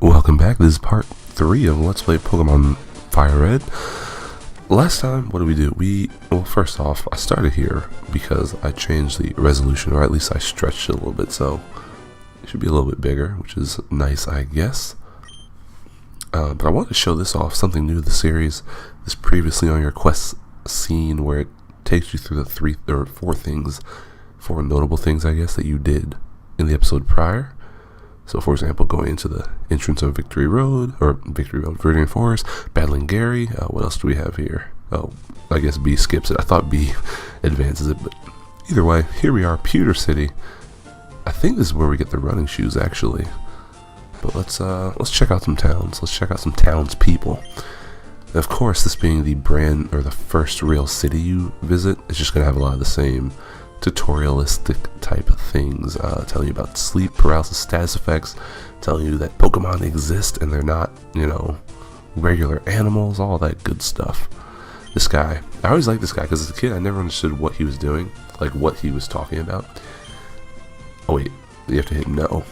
Welcome back. This is part 3 of Let's Play Pokemon FireRed. Last time, what did we do? Well, first off, I started here because I changed the resolution, or at least I stretched it a little bit, so it should be a little bit bigger, which is nice, I guess. But I wanted to show this off, something new to the series. This previously on your quest scene where it takes you through the four notable things, I guess, that you did in the episode prior. So, for example, going into the entrance of Viridian Forest, battling Gary. What else do we have here? Oh, I guess B skips it. I thought B advances it, but either way, here we are, Pewter City. I think this is where we get the running shoes, actually. But let's check out some towns. Let's check out some townspeople. And of course, this being the first real city you visit, it's just gonna have a lot of the same tutorialistic type of things, telling you about sleep paralysis status effects, telling you that Pokemon exist and they're not, regular animals, all that good stuff. This guy, I always liked this guy because as a kid I never understood what he was doing, like what he was talking about. Oh wait, you have to hit no.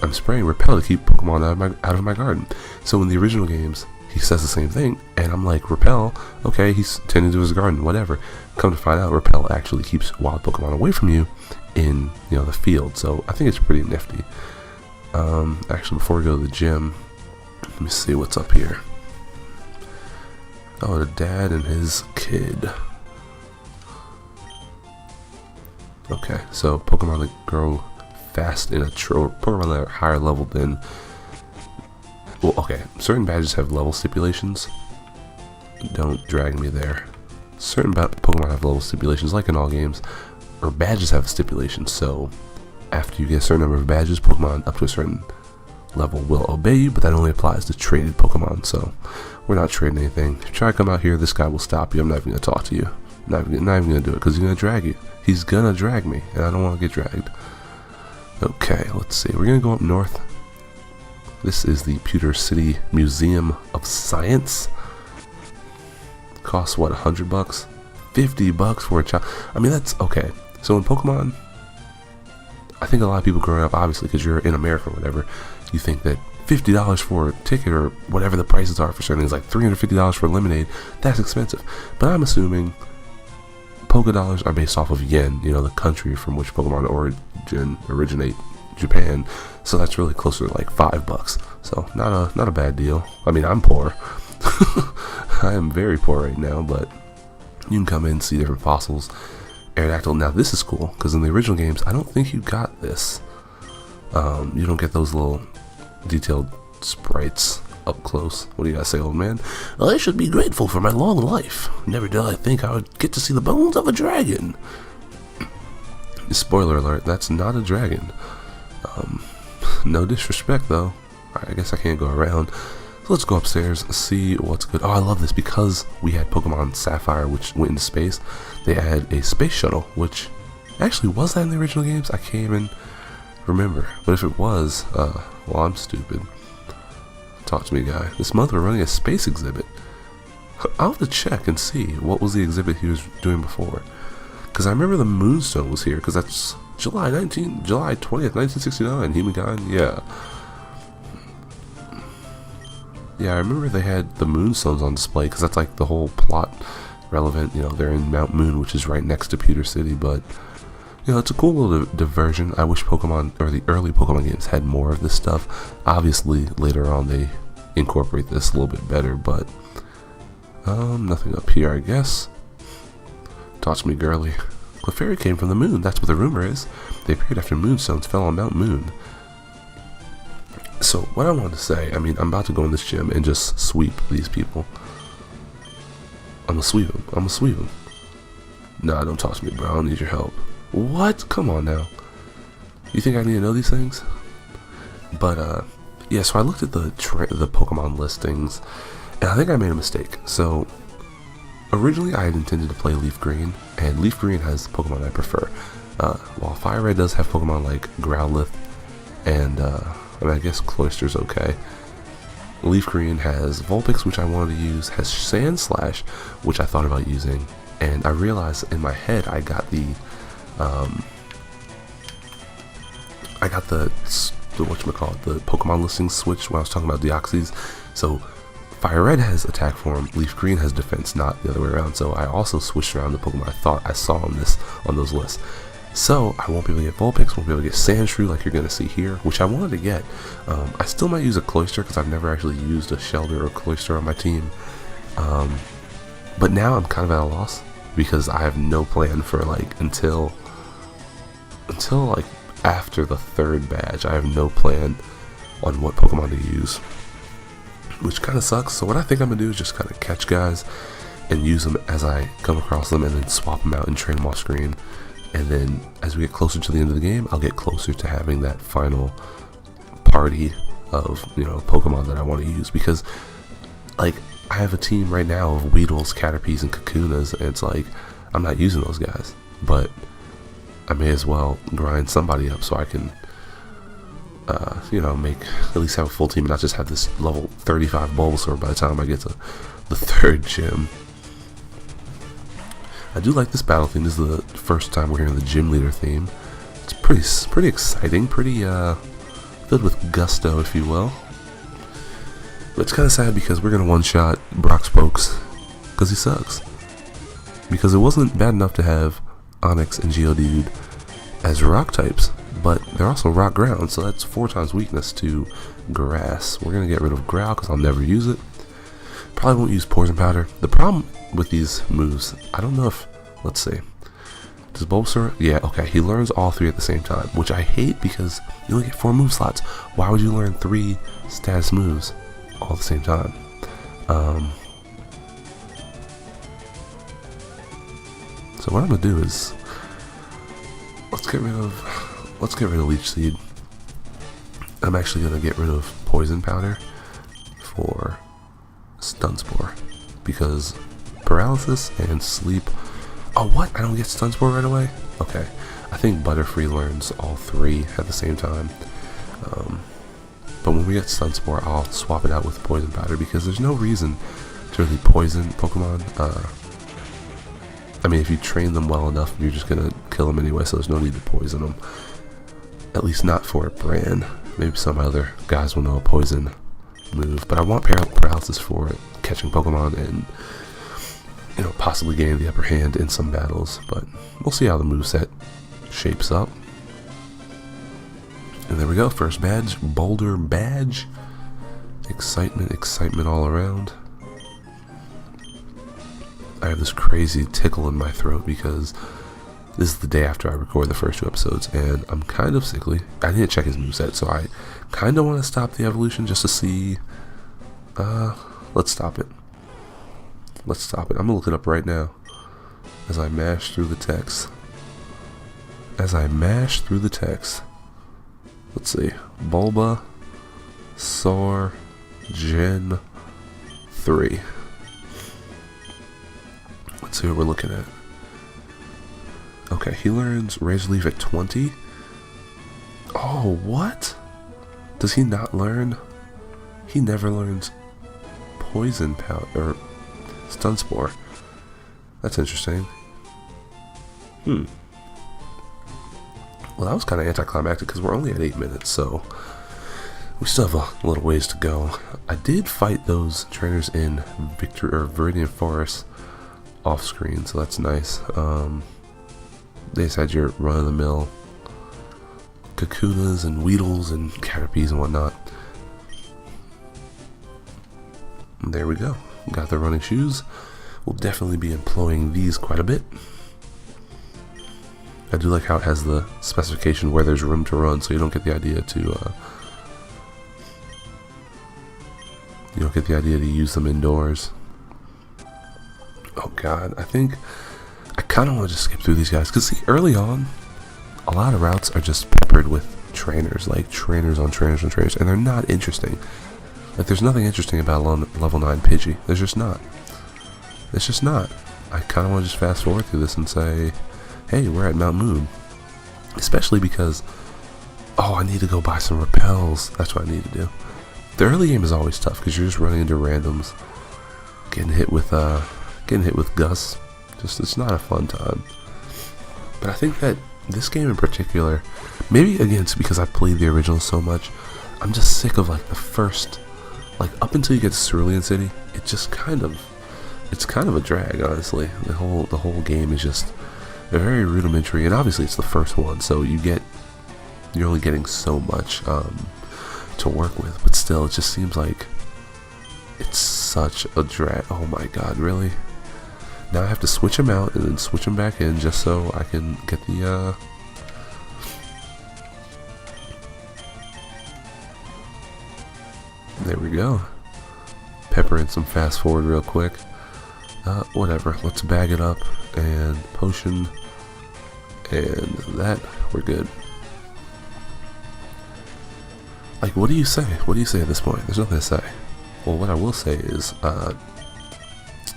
I'm spraying Repel to keep Pokemon out of my garden. So in the original games, he says the same thing, and I'm like, Repel, okay, he's tending to his garden, whatever. Come to find out, Repel actually keeps wild Pokemon away from you in, the field. So I think it's pretty nifty. Actually, before we go to the gym, let me see what's up here. Oh, the dad and his kid. Okay, so Pokemon that grow fast in Pokemon that are higher level than. Well, okay, certain badges have level stipulations. Don't drag me there. Certain Pokemon have level stipulations, like in all games, or badges have stipulations, so after you get a certain number of badges, Pokemon up to a certain level will obey you, but that only applies to traded Pokemon, so we're not trading anything. If you try to come out here, this guy will stop you. I'm not even going to talk to you. Not even going to do it, because he's going to drag you. He's going to drag me, and I don't want to get dragged. Okay, let's see. We're going to go up north. This is the Pewter City Museum of Science. Costs what, $100? $50 for a child. I mean, that's okay. So in Pokemon, I think a lot of people growing up, obviously because you're in America or whatever, you think that $50 for a ticket or whatever the prices are for certain things, like $350 for lemonade, that's expensive. But I'm assuming Poké Dollars are based off of yen, the country from which Pokemon originate, Japan. So that's really closer to like $5. So not a bad deal. I mean, I'm poor. I am very poor right now, but you can come in and see different fossils. Aerodactyl. Now this is cool because in the original games, I don't think you got this. You don't get those little detailed sprites up close. What do you gotta say, old man? I should be grateful for my long life. Never did I think I would get to see the bones of a dragon. Spoiler alert, that's not a dragon. No disrespect though. I guess I can't go around. So let's go upstairs and see what's good. Oh, I love this because we had Pokemon Sapphire, which went into space. They had a space shuttle, which actually was that in the original games? I can't even remember. But if it was, well, I'm stupid. Talk to me, guy. This month we're running a space exhibit. I'll have to check and see what was the exhibit he was doing before. Because I remember the Moonstone was here, because that's July 20th, 1969, Humankind, yeah. Yeah, I remember they had the Moonstones on display, because that's like the whole plot relevant, they're in Mount Moon, which is right next to Pewter City, but, it's a cool little diversion. I wish Pokemon, or the early Pokemon games had more of this stuff. Obviously, later on they incorporate this a little bit better, but, nothing up here, I guess. Talk to me, girly. Clefairy came from the moon, that's what the rumor is. They appeared after moonstones fell on Mount Moon. So, what I wanted to say, I mean, I'm about to go in this gym and just sweep these people. I'm gonna sweep them. Nah, don't talk to me, bro. I don't need your help. What? Come on now. You think I need to know these things? But, yeah, so I looked at the Pokemon listings, and I think I made a mistake. So, originally, I had intended to play Leaf Green, and Leaf Green has Pokemon I prefer. While FireRed does have Pokemon like Growlithe, and I guess Cloyster's okay. Leaf Green has Vulpix, which I wanted to use, has Sandslash, which I thought about using, and I realized in my head I got the whatchamacallit, the Pokemon listings switched when I was talking about Deoxys. So FireRed has attack form, Leaf Green has defense, not the other way around. So I also switched around the Pokemon I thought I saw on those lists. So I won't be able to get Vulpix, won't be able to get Sandshrew like you're going to see here, which I wanted to get. I still might use a Cloyster because I've never actually used a Shelter or Cloyster on my team. But now I'm kind of at a loss because I have no plan for like until like after the 3rd badge. I have no plan on what Pokemon to use, which kind of sucks. So what I think I'm gonna do is just kind of catch guys and use them as I come across them, and then swap them out and train them off screen. And then as we get closer to the end of the game, I'll get closer to having that final party of, you know, Pokemon that I want to use, because like I have a team right now of Weedles, Caterpies, and Kakunas, and it's like I'm not using those guys, but I may as well grind somebody up so I can you know, at least have a full team and not just have this level 35 Bulbasaur by the time I get to the 3rd gym. I do like this battle theme. This is the first time we're hearing the gym leader theme. It's pretty exciting, pretty filled with gusto, if you will. But it's kind of sad because we're gonna one-shot Brock Spokes because he sucks. Because it wasn't bad enough to have Onix and Geodude as rock types, but they're also rock ground, so that's 4 times weakness to grass. We're gonna get rid of Growl because I'll never use it. Probably won't use Poison Powder. The problem with these moves, I don't know if, let's see, does Bulbasaur? Yeah, okay, he learns all 3 at the same time, which I hate because you only get 4 move slots. Why would you learn 3 status moves all at the same time? So what I'm gonna do is let's get rid of Leech Seed. I'm actually gonna get rid of Poison Powder for Stun Spore because Paralysis and Sleep. Oh, what? I don't get Stun Spore right away? Okay. I think Butterfree learns all 3 at the same time. But when we get Stun Spore, I'll swap it out with Poison Powder because there's no reason to really poison Pokemon. I mean, if you train them well enough, you're just gonna kill them anyway, so there's no need to poison them. At least not for a Bran. Maybe some other guys will know a poison move, but I want Paralysis for it, catching Pokemon and, you know, possibly getting the upper hand in some battles, but we'll see how the moveset shapes up. And there we go, first badge, Boulder badge. Excitement all around. I have this crazy tickle in my throat because this is the day after I record the first 2 episodes, and I'm kind of sickly. I need to check his moveset, so I kind of want to stop the evolution just to see. Let's stop it. I'm gonna look it up right now as I mash through the text. Let's see. Bulbasaur Gen 3. Let's see what we're looking at. Okay, he learns Razor Leaf at 20. Oh, what? Does he not learn? He never learns Poison Powder or Stun Spore. That's interesting. Well, that was kind of anticlimactic because we're only at 8 minutes, so we still have a little ways to go. I did fight those trainers in Viridian Forest off screen, so that's nice. They just had your run-of-the-mill Kakunas and Weedles and Caterpies and whatnot. And there we go. Got the running shoes. We'll definitely be employing these quite a bit. I do like how it has the specification where there's room to run, so you don't get the idea to use them indoors. Oh god, I think I kind of want to just skip through these guys because see, early on, a lot of routes are just peppered with trainers, like trainers on trainers on trainers, and they're not interesting. Like, there's nothing interesting about level 9 Pidgey. There's just not. It's just not. I kind of want to just fast forward through this and say, hey, we're at Mount Moon. Especially because, oh, I need to go buy some repels. That's what I need to do. The early game is always tough because you're just running into randoms, getting hit with Gus. Just, it's not a fun time. But I think that this game in particular, Maybe again it's because I played the original so much. I'm just sick of like the first, like up until you get to Cerulean City, it's kind of a drag, honestly. The whole game is just very rudimentary, and obviously it's the first one, so you're only getting so much to work with. But still, it just seems like it's such a drag. Oh my god, really? Now I have to switch them out and then switch them back in just so I can get the there we go. Pepper in some fast forward real quick. Whatever, let's bag it up, and potion, and that, we're good. Like, what do you say? What do you say at this point? There's nothing to say. Well, what I will say is,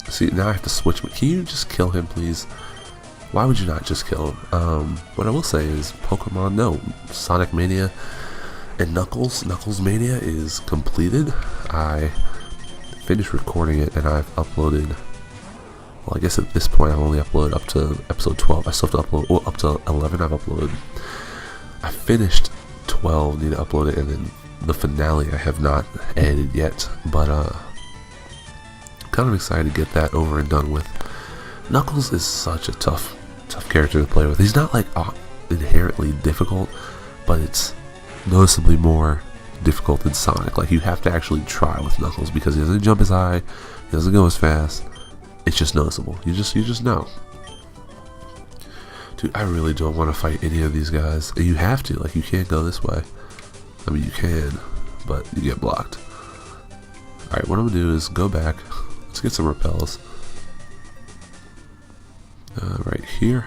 see, now I have to switch. Can you just kill him, please? Why would you not just kill him? What I will say is, Pokemon, no, Sonic Mania and Knuckles Mania is completed. I finished recording it, and I've uploaded, well, I guess at this point I've only uploaded up to episode 12. I still have to upload, well, up to 11 I've uploaded. I finished 12, need to upload it, and then the finale I have not edited yet, but kind of excited to get that over and done with. Knuckles is such a tough character to play with. He's not like inherently difficult, but it's noticeably more difficult than Sonic. Like, you have to actually try with Knuckles because he doesn't jump as high, he doesn't go as fast. It's just noticeable. You just know. Dude, I really don't want to fight any of these guys. You have to. Like, you can't go this way. I mean, you can, but you get blocked. Alright, what I'm going to do is go back. Let's get some repels. Right here.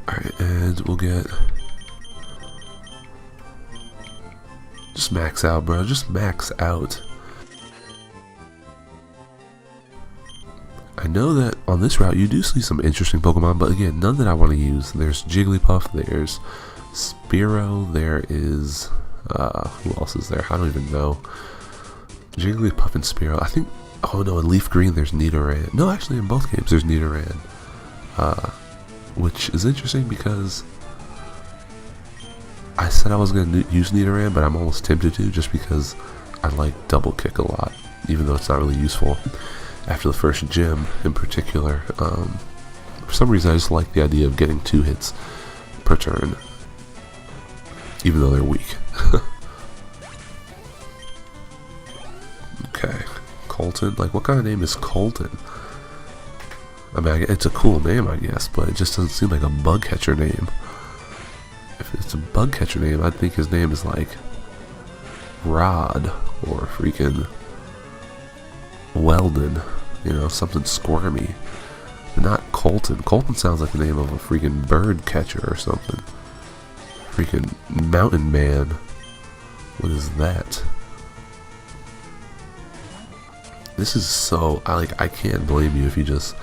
Alright, and we'll get... Just max out, bro. Just max out. I know that on this route you do see some interesting Pokemon, but again, none that I want to use. There's Jigglypuff, there's Spearow, there is... who else is there? I don't even know. Jigglypuff and Spearow. I think... Oh no, in Leaf Green there's Nidoran. No, actually in both games there's Nidoran. Which is interesting because... I said I was going to use Nidoran, but I'm almost tempted to just because I like Double Kick a lot, even though it's not really useful. After the first gym, in particular, for some reason I just like the idea of getting 2 hits per turn, even though they're weak. Okay, Colton. Like, what kind of name is Colton? I mean, it's a cool name, I guess, but it just doesn't seem like a bug catcher name. If it's a bug catcher name, I'd think his name is like Rod or freaking Weldon. You know, something squirmy. Not Colton. Colton sounds like the name of a freaking bird catcher or something. Freaking mountain man. What is that? This is so... I can't blame you if you just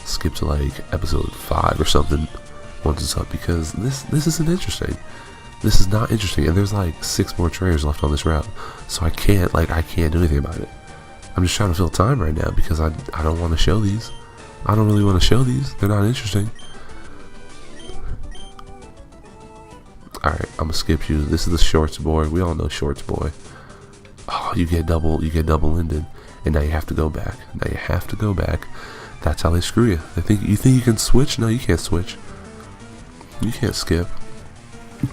skip to like episode 5 or something once it's up, because this isn't interesting. This is not interesting, and there's like 6 more trainers left on this route, so I can't do anything about it. I'm just trying to fill time right now because I don't want to show these. I don't really want to show these. They're not interesting. Alright, I'm gonna skip you. This is the Shorts boy. We all know Shorts boy. Oh, you get double-ended, and now you have to go back. Now you have to go back. That's how they screw you. You think you can switch? No, you can't switch. You can't skip.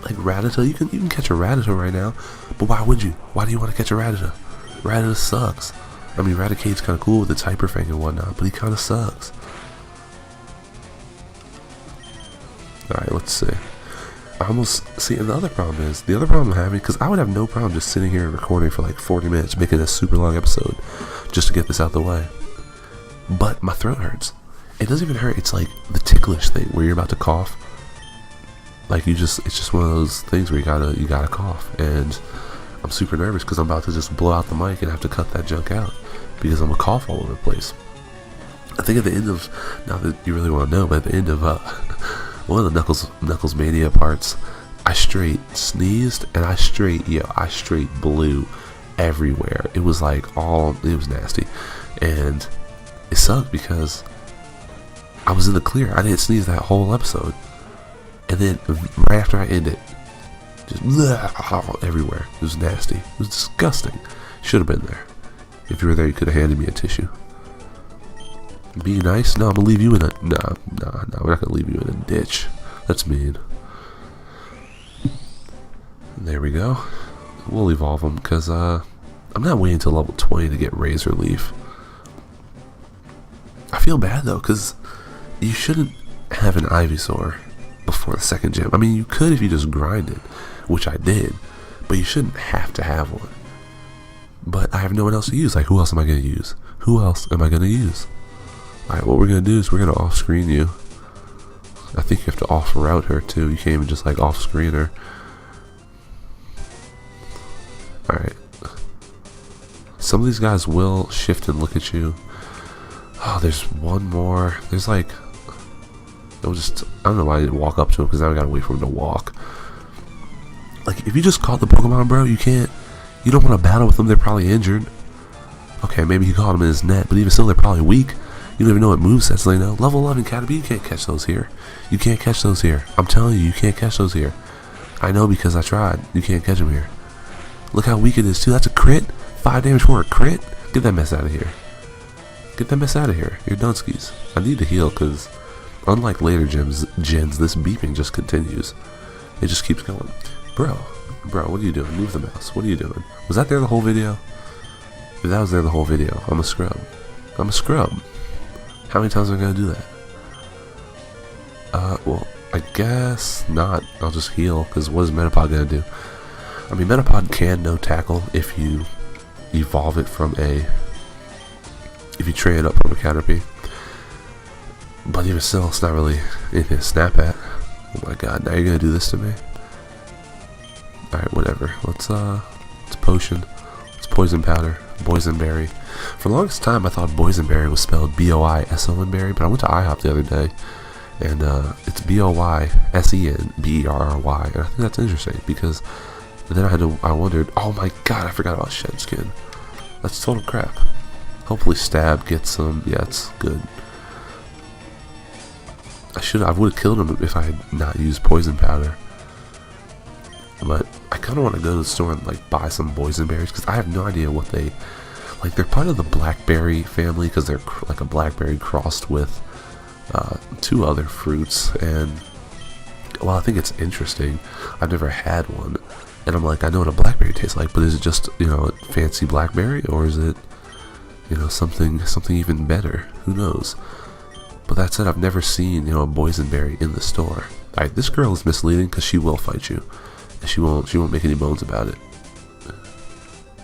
Like Rattata, you can catch a Rattata right now, but why would you? Why do you want to catch a Rattata? Rattata sucks. I mean, Raticate's kind of cool with its Hyper Fang and whatnot, but he kind of sucks. Alright, let's see. And the other problem I'm having, because I would have no problem just sitting here and recording for like 40 minutes, making a super long episode, just to get this out the way. But my throat hurts. It doesn't even hurt, it's like the ticklish thing where you're about to cough. Like it's just one of those things where you gotta cough, and I'm super nervous because I'm about to just blow out the mic and have to cut that junk out because I'm gonna cough all over the place. I think at the end of, not that you really want to know, but at the end of one of the Knuckles Mania parts, I straight sneezed and I straight blew everywhere. It was like it was nasty, and it sucked because I was in the clear. I didn't sneeze that whole episode. And then right after I end it, just everywhere. It was nasty. It was disgusting. Should have been there. If you were there, you could have handed me a tissue. Be nice? No, I'm gonna leave you in a... Nah, we're not gonna leave you in a ditch. That's mean. There we go. We'll evolve them, because I'm not waiting until level 20 to get Razor Leaf. I feel bad, though, because you shouldn't have an Ivysaur before the second gym. I mean, you could if you just grinded, which I did, but you shouldn't have to have one. But I have no one else to use. Like, who else am I going to use? Who else am I going to use? Alright, what we're going to do is we're going to off-screen you. I think you have to off-route her, too. You can't even just, like, off-screen her. Alright. Some of these guys will shift and look at you. Oh, there's one more. There's, like... I don't know why I didn't walk up to him, because now I gotta wait for him to walk. Like, if you just caught the Pokemon, bro, you can't... You don't want to battle with them, they're probably injured. Okay, maybe he caught him in his net, but even still, they're probably weak. You don't even know what movesets they know. Level 11 Caterpie, you can't catch those here. You can't catch those here. I'm telling you, you can't catch those here. I know because I tried. You can't catch them here. Look how weak it is, too. That's a crit. 5 damage for a crit? Get that mess out of here. Get that mess out of here. You're Dunskies. I need to heal, because unlike later gens, this beeping just continues. It just keeps going. Bro, what are you doing? Move the mouse. What are you doing? Was that there the whole video? If that was there the whole video, I'm a scrub. I'm a scrub. How many times am I going to do that? Well, I guess not. I'll just heal, because what is Metapod going to do? I mean, Metapod can no tackle if you evolve it from a... If you train it up from a Caterpie. But even still, it's not really anything to snap at. Oh my god, now you're going to do this to me? Alright, whatever. Let's potion. Let's poison powder. Boysenberry. For the longest time, I thought boysenberry was spelled B-O-I-S-O-N-berry, but I went to IHOP the other day, and it's B-O-Y-S-E-N-B-E-R-R-Y, and I think that's interesting, because then I wondered, oh my god, I forgot about Shed Skin. That's total crap. Hopefully Stab gets some, yeah, it's good. I would have killed him if I had not used poison powder. But I kind of want to go to the store and like buy some boysenberries, because I have no idea what they... Like, they're part of the blackberry family, because they're like a blackberry crossed with 2 other fruits, and well, I think it's interesting. I've never had one, and I'm like, I know what a blackberry tastes like, but is it just, you know, a fancy blackberry, or is it, you know, something even better? Who knows? But that said, I've never seen, you know, a boysenberry in the store. Alright, this girl is misleading, because she will fight you, and she won't make any bones about it.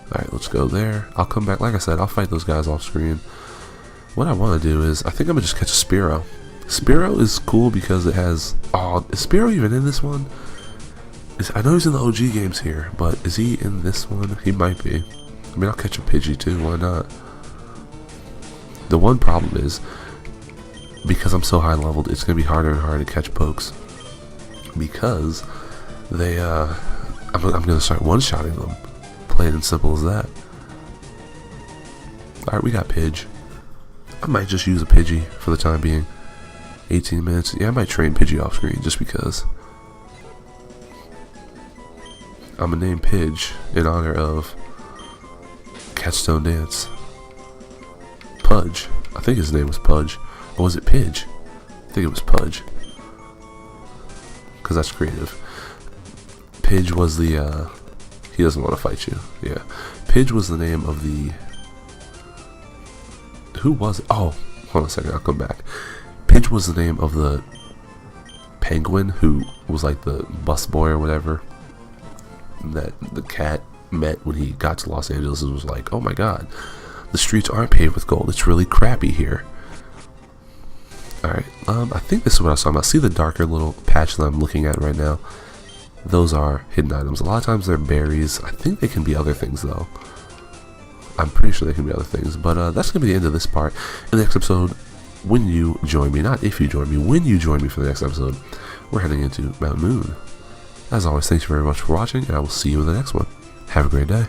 Alright, let's go there. I'll come back. Like I said, I'll fight those guys off screen. What I want to do is, I think I'm going to just catch a Spearow. Spearow is cool because it has... Oh, is Spearow even in this one? I know he's in the OG games here, but is he in this one? He might be. I mean, I'll catch a Pidgey too, why not? The one problem is, because I'm so high leveled, it's going to be harder and harder to catch pokes. Because they, I'm going to start one-shotting them. Plain and simple as that. Alright, we got Pidge. I might just use a Pidgey for the time being. 18 minutes. Yeah, I might train Pidgey off screen just because. I'm gonna name Pidge in honor of Catstone Dance. Pudge. I think his name was Pudge. Or was it Pidge? I think it was Pudge. Because that's creative. Pidge was the, he doesn't want to fight you. Yeah. Pidge was the name of the... Who was it? Oh, hold on a second. I'll come back. Pidge was the name of the penguin who was like the busboy or whatever that the cat met when he got to Los Angeles and was like, oh my god, the streets aren't paved with gold. It's really crappy here. Alright, I think this is what I was talking about. See the darker little patch that I'm looking at right now? Those are hidden items. A lot of times they're berries. I think they can be other things though. I'm pretty sure they can be other things. But that's going to be the end of this part. In the next episode, when you join me, not if you join me, when you join me for the next episode, we're heading into Mount Moon. As always, thanks very much for watching, and I will see you in the next one. Have a great day.